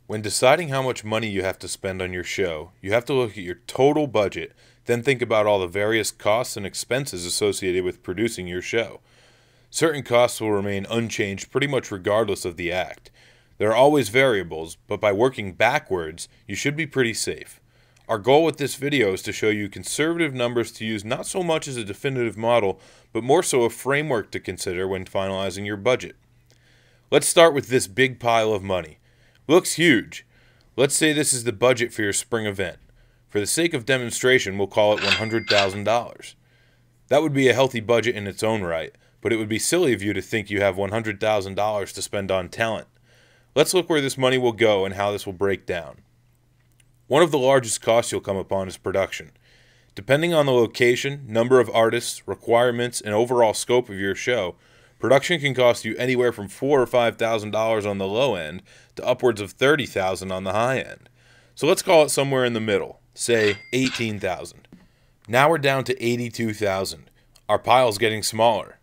When deciding how much money you have to spend on your show, you have to look at your total budget, then think about all the various costs and expenses associated with producing your show. Certain costs will remain unchanged pretty much regardless of the act. There are always variables, but by working backwards, you should be pretty safe. Our goal with this video is to show you conservative numbers to use not so much as a definitive model, but more so a framework to consider when finalizing your budget. Let's start with this big pile of money. Looks huge. Let's say this is the budget for your spring event. For the sake of demonstration, we'll call it $100,000. That would be a healthy budget in its own right, but it would be silly of you to think you have $100,000 to spend on talent. Let's look where this money will go and how this will break down. One of the largest costs you'll come upon is production. Depending on the location, number of artists, requirements, and overall scope of your show, production can cost you anywhere from $4,000 or $5,000 on the low end to upwards of $30,000 on the high end. So let's call it somewhere in the middle, say $18,000. Now we're down to $82,000. Our pile's getting smaller.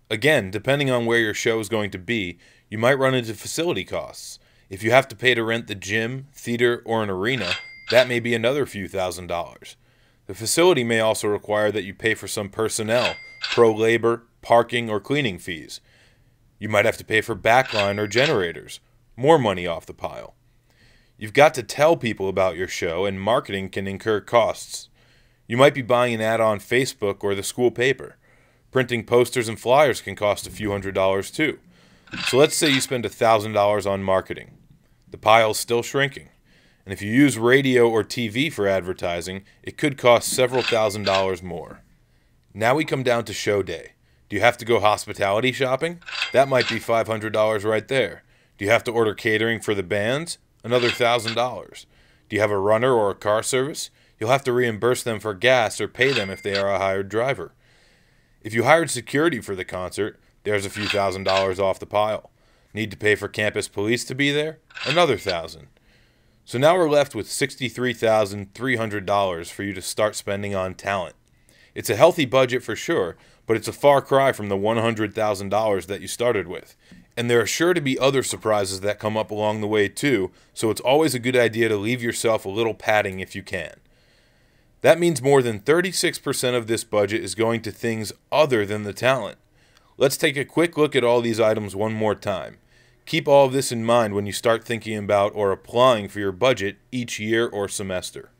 Again, depending on where your show is going to be, you might run into facility costs. If you have to pay to rent the gym, theater, or an arena, that may be another few $1,000s. The facility may also require that you pay for some personnel, pro labor, parking, or cleaning fees. You might have to pay for backline or generators. More money off the pile. You've got to tell people about your show, and marketing can incur costs. You might be buying an ad on Facebook or the school paper. Printing posters and flyers can cost a few $100s too. So let's say you spend $1,000 on marketing. The pile's still shrinking. And if you use radio or TV for advertising, it could cost several $1,000s more. Now we come down to show day. Do you have to go hospitality shopping? That might be $500 right there. Do you have to order catering for the bands? Another $1,000. Do you have a runner or a car service? You'll have to reimburse them for gas or pay them if they are a hired driver. If you hired security for the concert, there's a few $1,000s off the pile. Need to pay for campus police to be there? Another $1,000. So now we're left with $63,300 for you to start spending on talent. It's a healthy budget for sure, but it's a far cry from the $100,000 that you started with. And there are sure to be other surprises that come up along the way too, so it's always a good idea to leave yourself a little padding if you can. That means more than 36% of this budget is going to things other than the talent. Let's take a quick look at all these items one more time. Keep all of this in mind when you start thinking about or applying for your budget each year or semester.